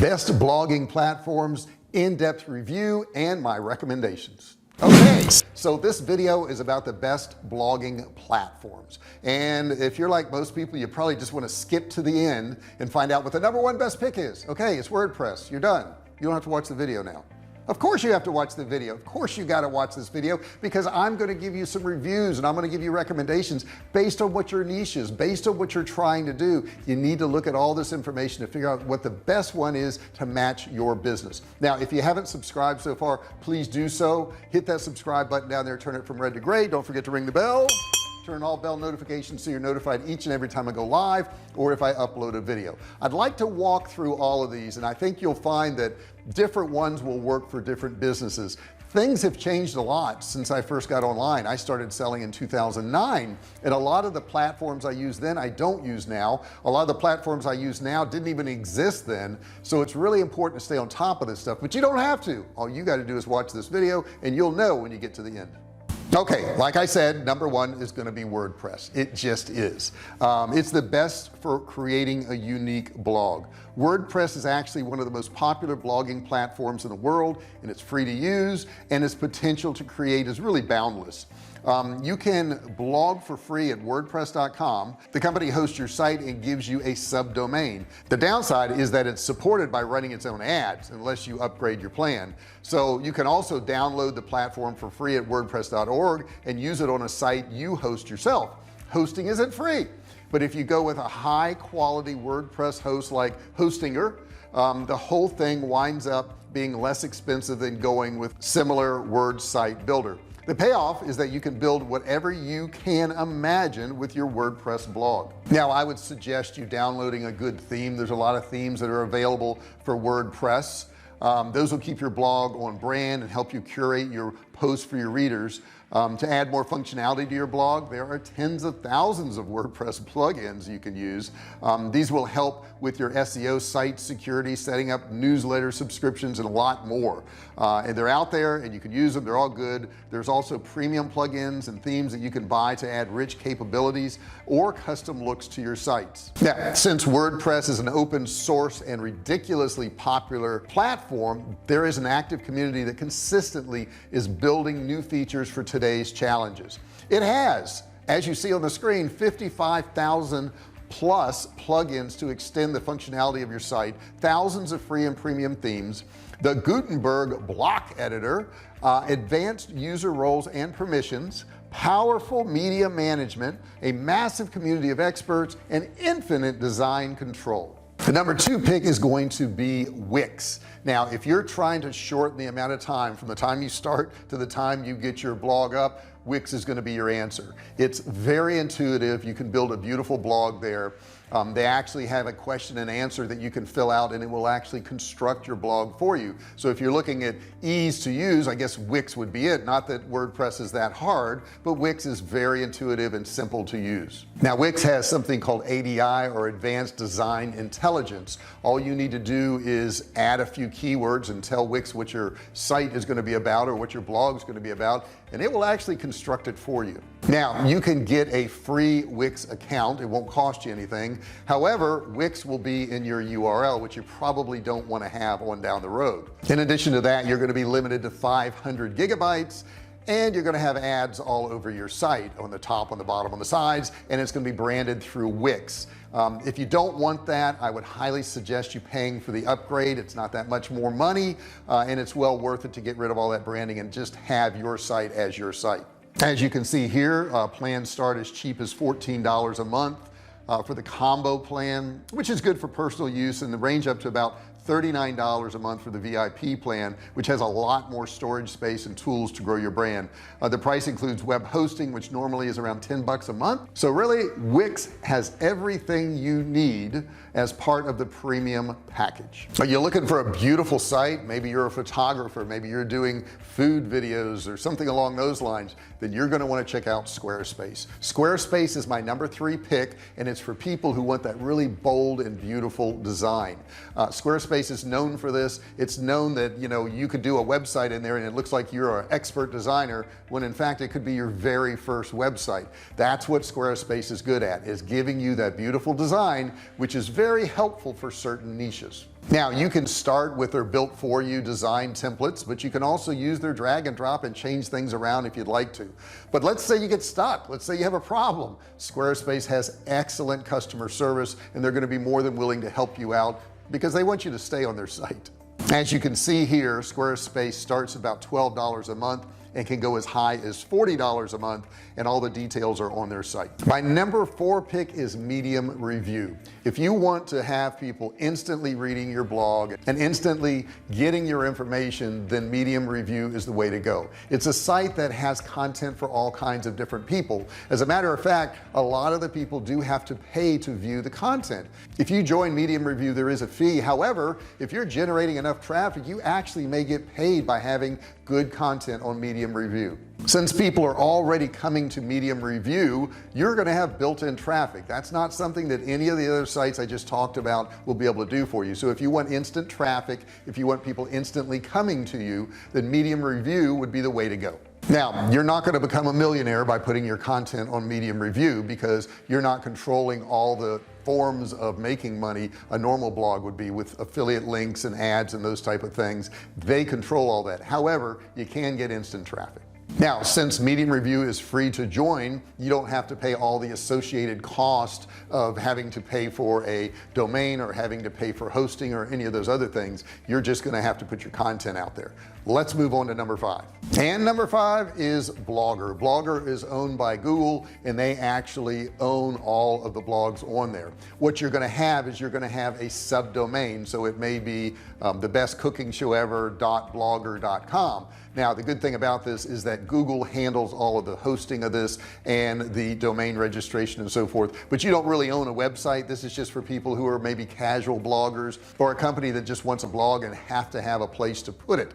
best blogging platforms, in-depth review, and my recommendations. Okay, so this video is about the best blogging platforms, and if you're like most people, you probably just want to skip to the end and find out what the #1 best pick is. Okay, it's WordPress. You're done. You don't have to watch the video now. Of course you have to watch the video. Of course you got to watch this video, because I'm going to give you some reviews and I'm going to give you recommendations based on what your niche is, based on what you're trying to do. You need to look at all this information to figure out what the best one is to match your business. Now, if you haven't subscribed so far, please do so. Hit that subscribe button down there, turn it from red to gray. Don't forget to ring the bell, turn all bell notifications so you're notified each and every time I go live or if I upload a video. I'd like to walk through all of these, and I think you'll find that different ones will work for different businesses. Things have changed a lot since I first got online. I started selling in 2009, and a lot of the platforms I used then I don't use now. A lot of the platforms I use now didn't even exist then, so it's really important to stay on top of this stuff, but you don't have to. All you got to do is watch this video and you'll know when you get to the end. Okay, like I said, #1 is going to be WordPress. It just is. It's the best for creating a unique blog. WordPress is actually one of the most popular blogging platforms in the world, and it's free to use, and its potential to create is really boundless. You can blog for free at WordPress.com. The company hosts your site and gives you a subdomain. The downside is that it's supported by running its own ads unless you upgrade your plan. So you can also download the platform for free at WordPress.org and use it on a site you host yourself. Hosting isn't free, but if you go with a high quality WordPress host like Hostinger, the whole thing winds up being less expensive than going with similar word site builder. The payoff is that you can build whatever you can imagine with your WordPress blog. Now, I would suggest you downloading a good theme. There's a lot of themes that are available for WordPress. Those will keep your blog on brand and help you curate your posts for your readers. To add more functionality to your blog, there are tens of thousands of WordPress plugins you can use. These will help with your SEO, site security, setting up newsletter subscriptions, and a lot more. And they're out there and you can use them. They're all good. There's also premium plugins and themes that you can buy to add rich capabilities or custom looks to your sites. Now, since WordPress is an open source and ridiculously popular platform, there is an active community that consistently is building new features for today's challenges. It has, as you see on the screen, 55,000 plus plugins to extend the functionality of your site, thousands of free and premium themes, the Gutenberg block editor, advanced user roles and permissions, powerful media management, a massive community of experts, and infinite design control. The #2 pick is going to be Wix. Now, if you're trying to shorten the amount of time from the time you start to the time you get your blog up, Wix is going to be your answer. It's very intuitive. You can build a beautiful blog there. They actually have a question and answer that you can fill out, and it will actually construct your blog for you. So if you're looking at ease to use, I guess Wix would be it. Not that WordPress is that hard, but Wix is very intuitive and simple to use. Now, Wix has something called ADI, or Advanced Design Intelligence. All you need to do is add a few keywords and tell Wix what your site is going to be about or what your blog is going to be about, and it will actually construct it for you. Now, you can get a free Wix account. It won't cost you anything. However, Wix will be in your URL, which you probably don't want to have on down the road. In addition to that, you're going to be limited to 500 gigabytes, and you're going to have ads all over your site, on the top, on the bottom, on the sides, and it's going to be branded through Wix. If you don't want that, I would highly suggest you paying for the upgrade. It's not that much more money, and it's well worth it to get rid of all that branding and just have your site as your site. As you can see here, plans start as cheap as $14 a month for the combo plan, which is good for personal use, and the range up to about $39 a month for the VIP plan, which has a lot more storage space and tools to grow your brand. The price includes web hosting, which normally is around $10 a month. So really, Wix has everything you need as part of the premium package. Are you looking for a beautiful site? Maybe you're a photographer, maybe you're doing food videos or something along those lines, then you're going to want to check out Squarespace. Squarespace is my #3 pick, and it's for people who want that really bold and beautiful design. Squarespace is known for this. It's known that, you know, you could do a website in there and it looks like you're an expert designer, when in fact it could be your very first website. That's what Squarespace is good at, is giving you that beautiful design, which is very helpful for certain niches. Now you can start with their built for you design templates, but you can also use their drag and drop and change things around if you'd like to. But let's say you get stuck, let's say you have a problem. Squarespace has excellent customer service, and they're going to be more than willing to help you out because they want you to stay on their site. As you can see here, Squarespace starts about $12 a month and can go as high as $40 a month, and all the details are on their site. My number 4 pick is medium review. If you want to have people instantly reading your blog and instantly getting your information, then medium review is the way to go. It's a site that has content for all kinds of different people. As a matter of fact, a lot of the people do have to pay to view the content. If you join medium review, there is a fee. However, if you're generating enough traffic, you actually may get paid by having good content on medium review. Since people are already coming to medium review, you're going to have built-in traffic. That's not something that any of the other sites I just talked about will be able to do for you. So if you want instant traffic, if you want people instantly coming to you, then medium review would be the way to go. Now you're not going to become a millionaire by putting your content on medium review, because you're not controlling all the forms of making money a normal blog would be, with affiliate links and ads and those type of things. They control all that. However, you can get instant traffic. Now, since medium review is free to join, you don't have to pay all the associated cost of having to pay for a domain or having to pay for hosting or any of those other things. You're just going to have to put your content out there. Let's move on to number 5. And number 5 is Blogger. Blogger is owned by Google, and they actually own all of the blogs on there. What you're going to have is you're going to have a subdomain. So it may be the best cooking show ever.blogger.com. Now the good thing about this is that Google handles all of the hosting of this and the domain registration and so forth, but you don't really own a website. This is just for people who are maybe casual bloggers, or a company that just wants a blog and have to have a place to put it.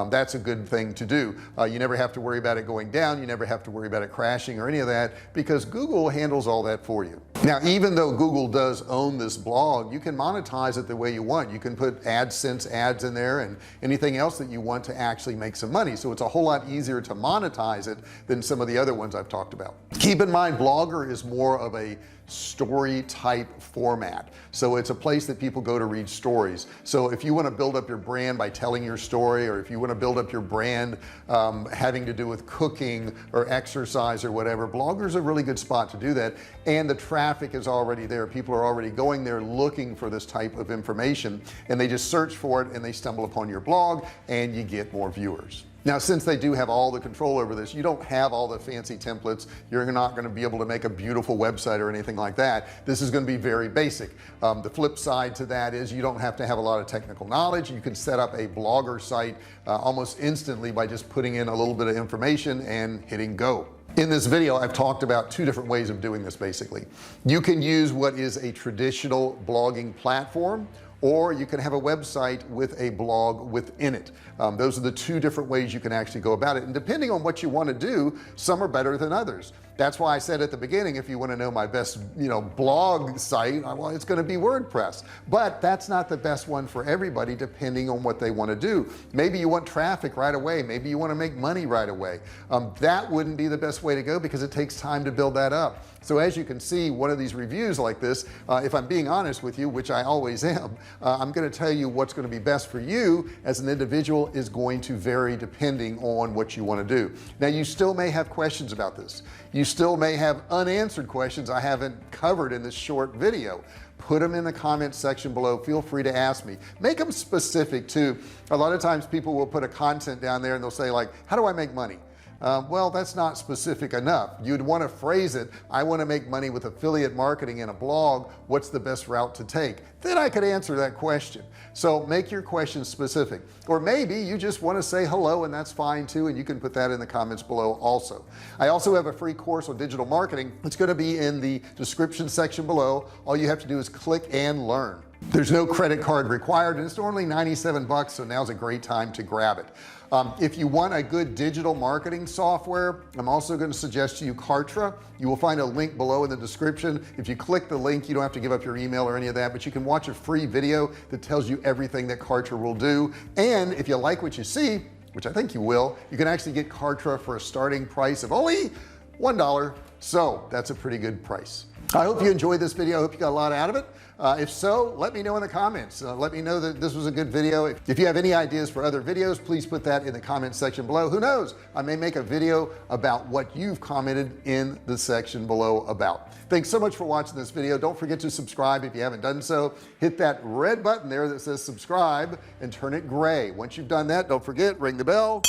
That's a good thing to do. You never have to worry about it going down. You never have to worry about it crashing or any of that, because Google handles all that for you. Now, even though Google does own this blog, you can monetize it the way you want. You can put AdSense ads in there and anything else that you want to actually make some money. So it's a whole lot easier to monetize it than some of the other ones I've talked about. Keep in mind, Blogger is more of a story type format. So it's a place that people go to read stories. So if you want to build up your brand by telling your story, or if you want to build up your brand having to do with cooking or exercise or whatever, Blogger's a really good spot to do that. And the traffic is already there. People are already going there looking for this type of information, and they just search for it and they stumble upon your blog and you get more viewers. Now, since they do have all the control over this, you don't have all the fancy templates. You're not going to be able to make a beautiful website or anything like that. This is going to be very basic. The flip side to that is you don't have to have a lot of technical knowledge. You can set up a Blogger site almost instantly by just putting in a little bit of information and hitting go. In this video, I've talked about 2 different ways of doing this. Basically, you can use what is a traditional blogging platform, or you can have a website with a blog within it. Those are the 2 different ways you can actually go about it, and depending on what you want to do, some are better than others. That's why I said at the beginning, if you want to know my best blog site, well, it's going to be WordPress. But that's not the best one for everybody, depending on what they want to do. Maybe you want traffic right away. Maybe you want to make money right away. That wouldn't be the best way to go, because it takes time to build that up. So as you can see, one of these reviews like this, if I'm being honest with you, which I always am, I'm going to tell you what's going to be best for you as an individual is going to vary depending on what you want to do. Now, you still may have questions about this. You still may have unanswered questions I haven't covered in this short video. Put them in the comments section below. Feel free to ask me. Make them specific too. A lot of times people will put a content down there and they'll say, like, how do I make money? Well, that's not specific enough. You'd want to phrase it, I want to make money with affiliate marketing in a blog. What's the best route to take? Then I could answer that question. So make your question specific. Or maybe you just want to say hello, and that's fine too, and you can put that in the comments below also. I also have a free course on digital marketing. It's going to be in the description section below. All you have to do is click and learn. There's no credit card required, and it's only 97 bucks, so now's a great time to grab it. If you want a good digital marketing software, I'm also going to suggest to you Kartra. You will find a link below in the description. If you click the link, you don't have to give up your email or any of that, but you can watch a free video that tells you everything that Kartra will do. And if you like what you see, which I think you will, you can actually get Kartra for a starting price of only $1. So that's a pretty good price. I hope you enjoyed this video. I hope you got a lot out of it. If so, let me know in the comments. Let me know that this was a good video. If you have any ideas for other videos, please put that in the comment section below. Who knows, I may make a video about what you've commented in the section below about. Thanks so much for watching this video. Don't forget to subscribe if you haven't done so. Hit that red button there that says subscribe and turn it gray. Once you've done that, don't forget, ring the bell,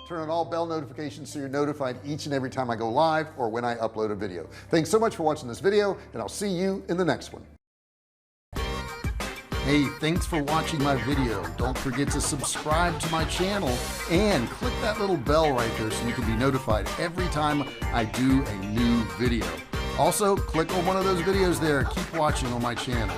turn on all bell notifications so you're notified each and every time I go live or when I upload a video. Thanks so much for watching this video, and I'll see you in the next one. Hey, thanks for watching my video. Don't forget to subscribe to my channel and click that little bell right there so you can be notified every time I do a new video. Also, click on one of those videos there. Keep watching on my channel.